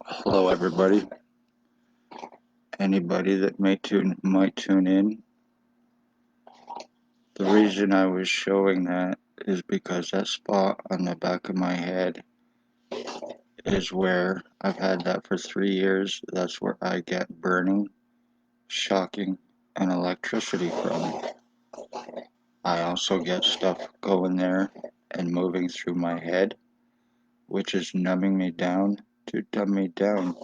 Hello, everybody. Anybody that might tune in. The reason I was showing that is because that spot on the back of my head is where I've had that for 3 years. That's where I get burning, shocking, and electricity from. I also get stuff going there and moving through my head, which is numbing me down to dumb me down.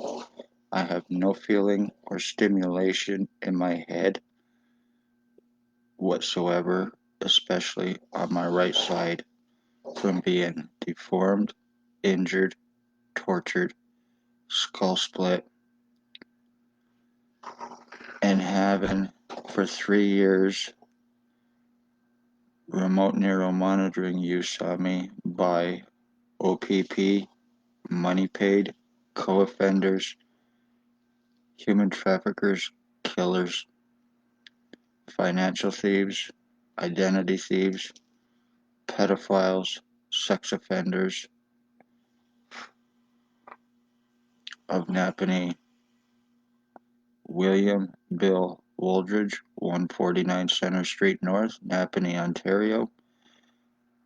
I have no feeling or stimulation in my head whatsoever, especially on my right side, from being deformed, injured, tortured, skull split, and having for 3 years remote neural monitoring use on me by OPP, money paid, co-offenders, human traffickers, killers, financial thieves, identity thieves, pedophiles, sex offenders of Napanee. William Bill Wooldridge, 149 Centre Street North, Napanee, Ontario.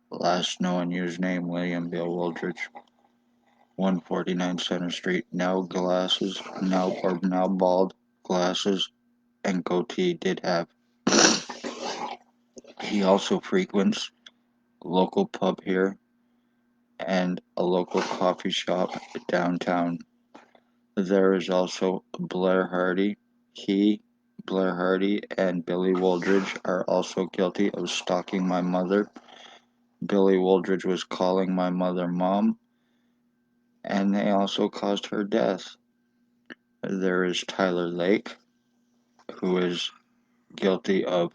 Last known username William Bill Wooldridge, 149 Centre Street. Now glasses, now bald, glasses, and goatee did have. He also frequents a local pub here and a local coffee shop downtown. There is also Blair Hardy. Blair Hardy, and Billy Wooldridge are also guilty of stalking my mother. Billy Wooldridge was calling my mother Mom, and they also caused her death. There is Tyler Lake, who is guilty of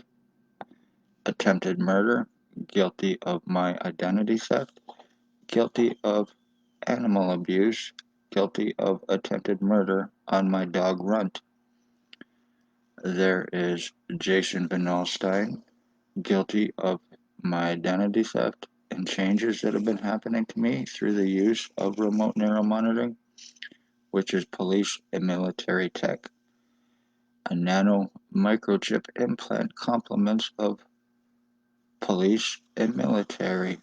attempted murder, guilty of my identity theft, guilty of animal abuse, guilty of attempted murder on my dog Runt. There is Jason Van Alstyne, guilty of my identity theft and changes that have been happening to me through the use of remote neural monitoring, which is police and military tech. A nano microchip implant complements of police and military.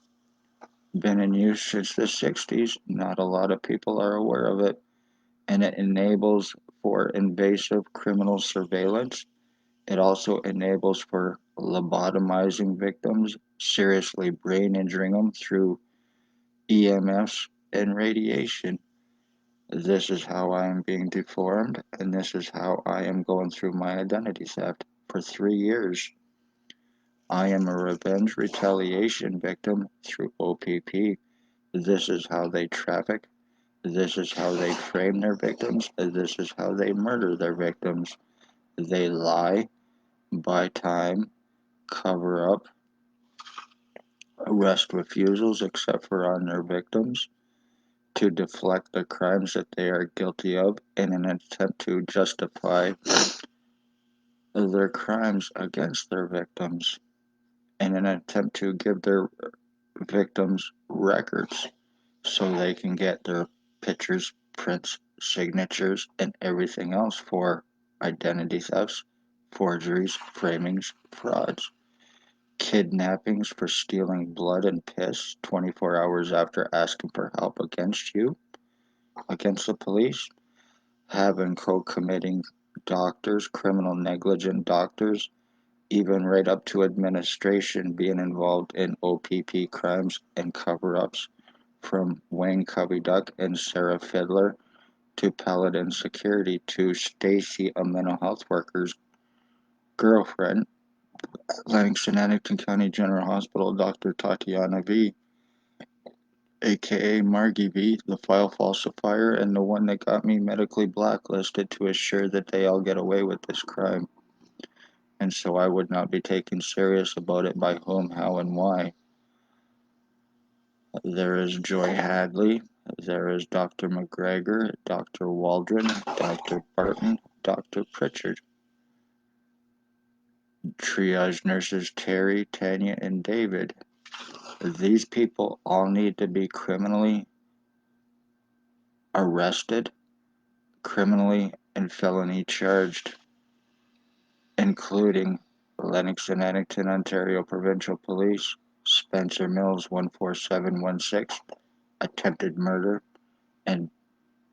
Been in use since the 60s. Not a lot of people are aware of it, and it enables for invasive criminal surveillance. It also enables for lobotomizing victims, seriously brain injuring them through EMFs and radiation. This is how I am being deformed, and this is how I am going through my identity theft for 3 years. I am a revenge retaliation victim through OPP. This is how they traffic. This is how they frame their victims. This is how they murder their victims. They lie, buy time, cover up, arrest refusals except for on their victims, to deflect the crimes that they are guilty of in an attempt to justify their crimes against their victims, in an attempt to give their victims records so they can get their pictures, prints, signatures, and everything else for identity thefts, forgeries, framings, frauds. Kidnappings for stealing blood and piss 24 hours after asking for help against you, against the police, having co-committing doctors, criminal negligent doctors, even right up to administration being involved in OPP crimes and cover-ups, from Wayne Covey Duck and Sarah Fiddler to Paladin Security to Stacy, a mental health worker's girlfriend, Langston-Addington County General Hospital, Dr. Tatiana V., aka Margie V., the file falsifier, and the one that got me medically blacklisted to assure that they all get away with this crime. and so I would not be taken serious about it by whom, how, and why. There is Joy Hadley, there is Dr. McGregor, Dr. Waldron, Dr. Barton, Dr. Pritchard, triage nurses Terry, Tanya, and David. These people all need to be criminally arrested, criminally and felony charged, including Lennox and Addington, Ontario Provincial Police, Spencer Mills 14716, attempted murder, and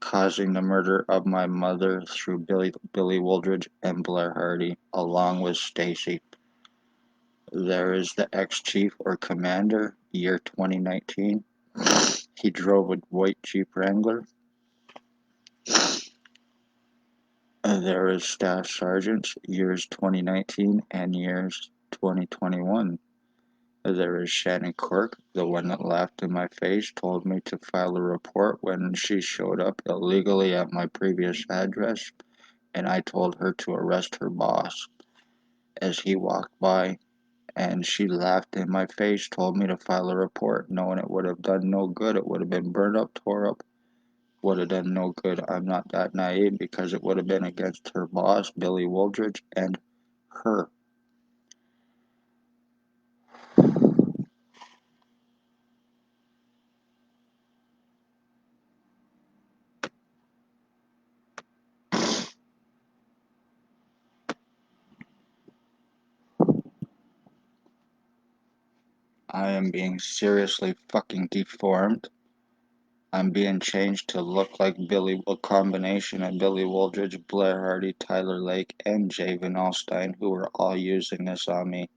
causing the murder of my mother through Billy Wooldridge and Blair Hardy, along with Stacy. There is the ex-chief or commander, year 2019. He drove a white Jeep Wrangler. There is staff sergeants, years 2019 and years 2021. There is Shannon Quirk, the one that laughed in my face, told me to file a report when she showed up illegally at my previous address, and I told her to arrest her boss. As he walked by, and she laughed in my face, told me to file a report, knowing it would have done no good. It would have been burned up, tore up, would have done no good. I'm not that naive, because it would have been against her boss, Billy Wooldridge, and her. I am being seriously fucking deformed. I'm being changed to look like a combination of Billy Wooldridge, Blair Hardy, Tyler Lake, and Jay Van Alstyne, who are all using this on me.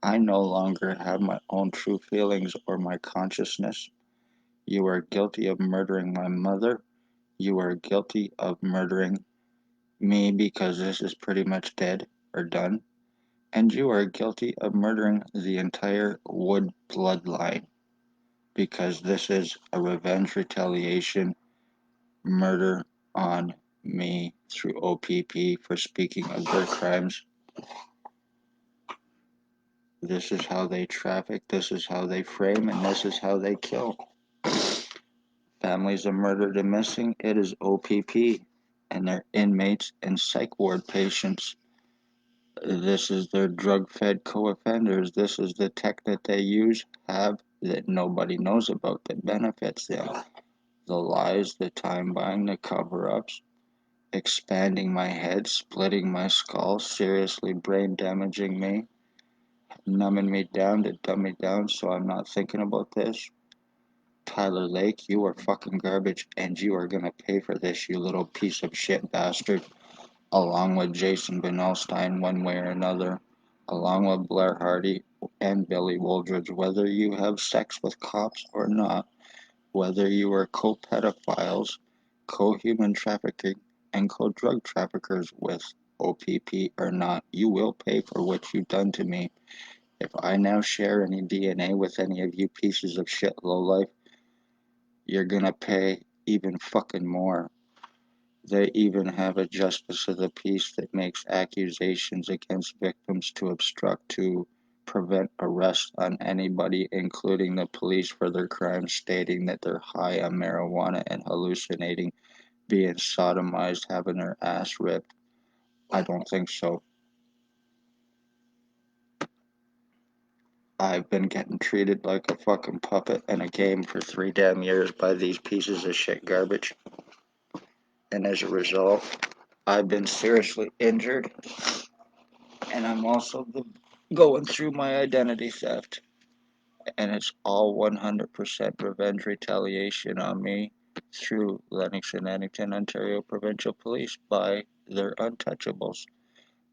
I no longer have my own true feelings or my consciousness. You are guilty of murdering my mother. You are guilty of murdering me, because this is pretty much dead or done. And you are guilty of murdering the entire Wood bloodline, because this is a revenge retaliation murder on me through OPP for speaking of their crimes. This is how they traffic, this is how they frame, and this is how they kill. Families of murdered and missing, it is OPP and their inmates and psych ward patients. This is their drug-fed co-offenders. This is the tech that they have that nobody knows about that benefits them. The lies, the time buying, the cover-ups, expanding my head, splitting my skull, seriously brain damaging me, numbing me down to dumb me down so I'm not thinking about this. Tyler Lake, you are fucking garbage, and you are gonna pay for this, you little piece of shit bastard. Along with Jason Van Alstyne, one way or another. Along with Blair Hardy and Billy Wooldridge, whether you have sex with cops or not, whether you are co-pedophiles, co-human trafficking, and co-drug traffickers with OPP or not, you will pay for what you've done to me. If I now share any DNA with any of you pieces of shit lowlife, you're gonna pay even fucking more. They even have a justice of the peace that makes accusations against victims to obstruct to prevent arrest on anybody, including the police, for their crimes, stating that they're high on marijuana and hallucinating, being sodomized, having their ass ripped. I don't think so. I've been getting treated like a fucking puppet in a game for 3 damn years by these pieces of shit garbage. And as a result, I've been seriously injured, and I'm also going through my identity theft. And it's all 100% revenge retaliation on me through Lennox and Addington, Ontario Provincial Police by their untouchables.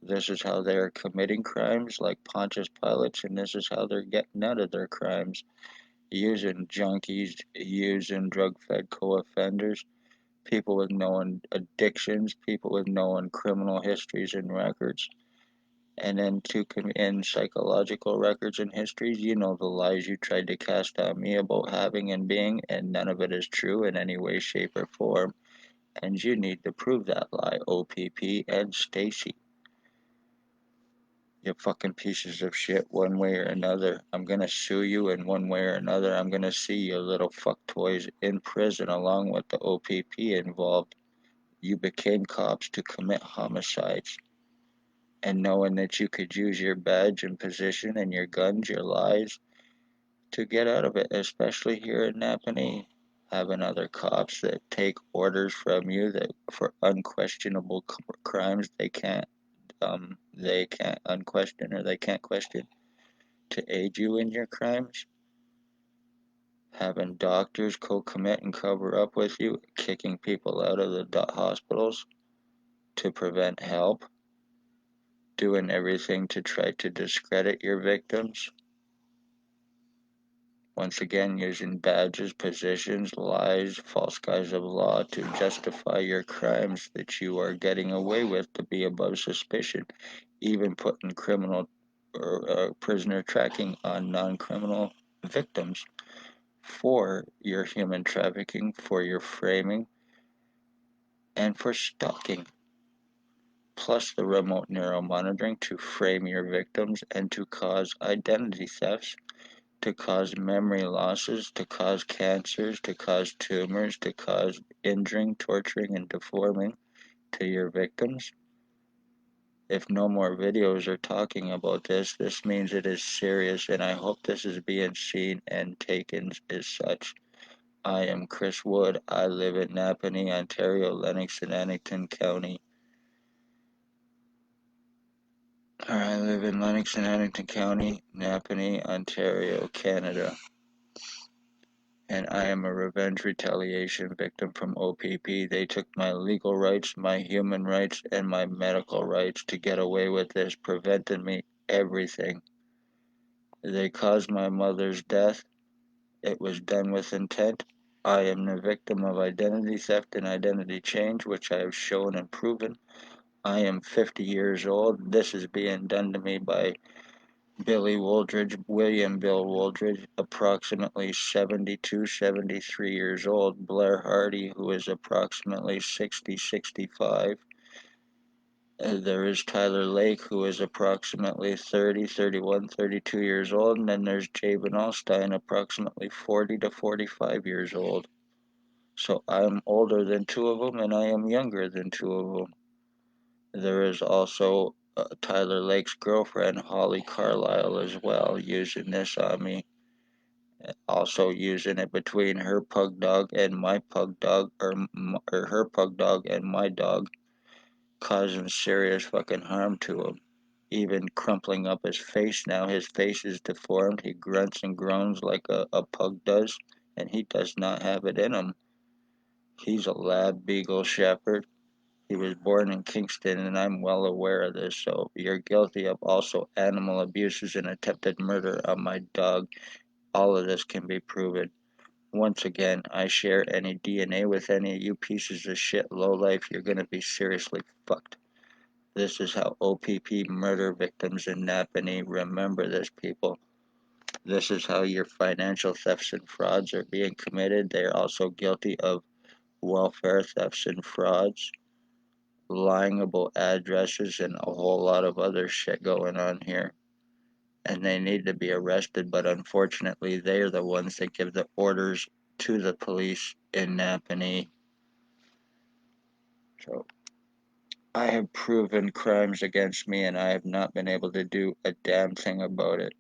This is how they are committing crimes like Pontius Pilates, and this is how they're getting out of their crimes. Using junkies, using drug-fed co-offenders, people with known addictions, people with known criminal histories and records, and then in psychological records and histories, you know the lies you tried to cast on me about having and being, and none of it is true in any way, shape, or form. And you need to prove that lie, OPP and Stacy. You fucking pieces of shit, one way or another. I'm gonna sue you in one way or another. I'm gonna see you little fuck toys in prison along with the OPP involved. You became cops to commit homicides. And knowing that you could use your badge and position and your guns, your lies, to get out of it, especially here in Napanee. Having other cops that take orders from you that for unquestionable crimes they can't unquestion or they can't question to aid you in your crimes. Having doctors co-commit and cover up with you, kicking people out of the hospitals to prevent help, doing everything to try to discredit your victims. Once again, using badges, positions, lies, false guise of law to justify your crimes that you are getting away with to be above suspicion, even putting criminal or prisoner tracking on non-criminal victims for your human trafficking, for your framing, and for stalking, plus the remote neuromonitoring to frame your victims and to cause identity thefts, to cause memory losses, to cause cancers, to cause tumors, to cause injuring, torturing, and deforming to your victims. If no more videos are talking about this, this means it is serious, and I hope this is being seen and taken as such. I am Chris Wood. I live in Napanee, Ontario, Lennox and Addington County. I live in Lennox and Addington County, Napanee, Ontario, Canada. And I am a revenge retaliation victim from OPP. They took my legal rights, my human rights, and my medical rights to get away with this, prevented me everything. They caused my mother's death. It was done with intent. I am the victim of identity theft and identity change, which I have shown and proven. I am 50 years old. This is being done to me by Billy Wooldridge, William Bill Wooldridge, approximately 72, 73 years old. Blair Hardy, who is approximately 60, 65. There is Tyler Lake, who is approximately 30, 31, 32 years old. And then there's Jabin Alstein, approximately 40 to 45 years old. So I'm older than two of them, and I am younger than two of them. There is also Tyler Lake's girlfriend, Holly Carlisle, as well, using this on me. Also using it between her pug dog and my pug dog, or her pug dog and my dog, causing serious fucking harm to him. Even crumpling up his face now. His face is deformed. He grunts and groans like a pug does, and he does not have it in him. He's a lab beagle shepherd. He was born in Kingston, and I'm well aware of this. So you're guilty of also animal abuses and attempted murder on my dog. All of this can be proven. Once again, I share any DNA with any of you pieces of shit lowlife, you're gonna be seriously fucked. This is how OPP murder victims in Napanee remember this, people. This is how your financial thefts and frauds are being committed. They are also guilty of welfare thefts and frauds, lying about addresses, and a whole lot of other shit going on here. And they need to be arrested, but unfortunately, they are the ones that give the orders to the police in Napanee. So, I have proven crimes against me, and I have not been able to do a damn thing about it.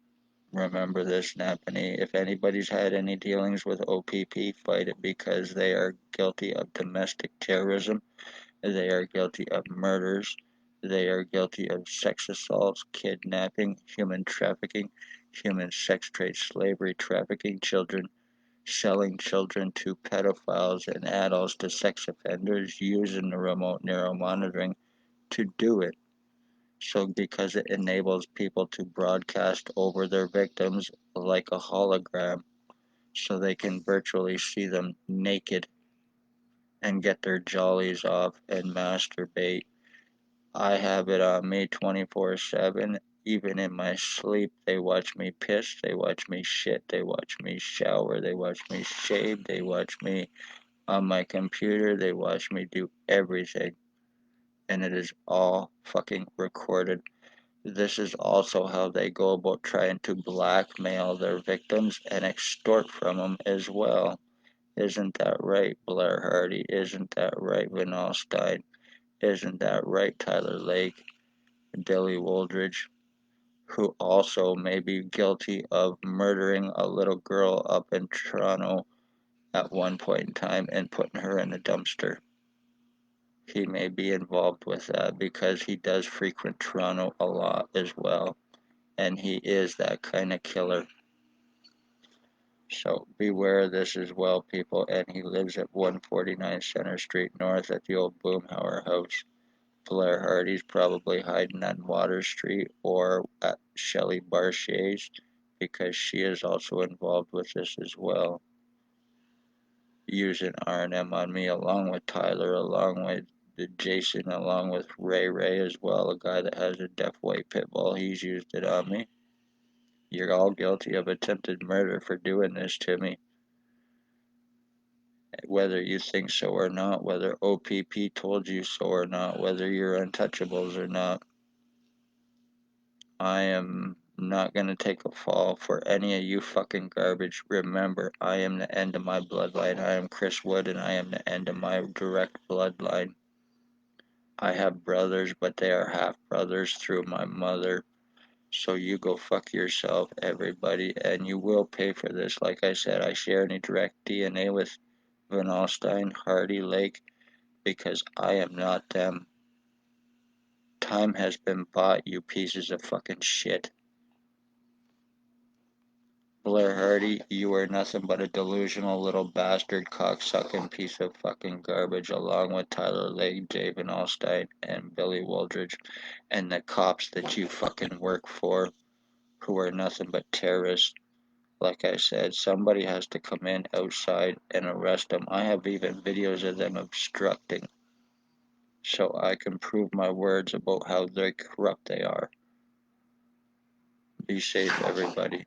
Remember this, Napanee. If anybody's had any dealings with OPP, fight it, because they are guilty of domestic terrorism. They are guilty of murders. They are guilty of sex assaults, kidnapping, human trafficking, human sex trade, slavery, trafficking children, selling children to pedophiles and adults to sex offenders, using the remote neuromonitoring to do it. So, because it enables people to broadcast over their victims like a hologram, so they can virtually see them naked and get their jollies off and masturbate. I have it on me 24/7. Even in my sleep, they watch me piss, they watch me shit, they watch me shower, they watch me shave, they watch me on my computer, they watch me do everything. And it is all fucking recorded. this is also how they go about trying to blackmail their victims and extort from them as well. Isn't that right, Blair Hardy? Isn't that right, Van Alstyne? Isn't that right, Tyler Lake, Billy Wooldridge, who also may be guilty of murdering a little girl up in Toronto at one point in time and putting her in a dumpster? He may be involved with that because he does frequent Toronto a lot as well, and he is that kind of killer. So beware of this as well, people. And he lives at 149 Center Street North at the old Boomhauer house. Blair Hardy's probably hiding on Water Street or at Shelley Barchet's because she is also involved with this as well. Using R&M on me along with Tyler, along with Jason, along with Ray as well, a guy that has a deaf white pit bull. He's used it on me. You're all guilty of attempted murder for doing this to me. Whether you think so or not, whether OPP told you so or not, whether you're untouchables or not. I am not gonna take a fall for any of you fucking garbage. Remember, I am the end of my bloodline. I am Chris Wood and I am the end of my direct bloodline. I have brothers, but they are half brothers through my mother. So you go fuck yourself, everybody, and you will pay for this. Like I said, I share any direct DNA with Van Alstyne, Hardy, Lake, because I am not them. Time has been bought, you pieces of fucking shit. Blair Hardy, you are nothing but a delusional little bastard cocksucking piece of fucking garbage, along with Tyler Lake, Javen Alstein, and Billy Wooldridge, and the cops that you fucking work for, who are nothing but terrorists. Like I said, somebody has to come in outside and arrest them. I have even videos of them obstructing, so I can prove my words about how very corrupt they are. Be safe, everybody.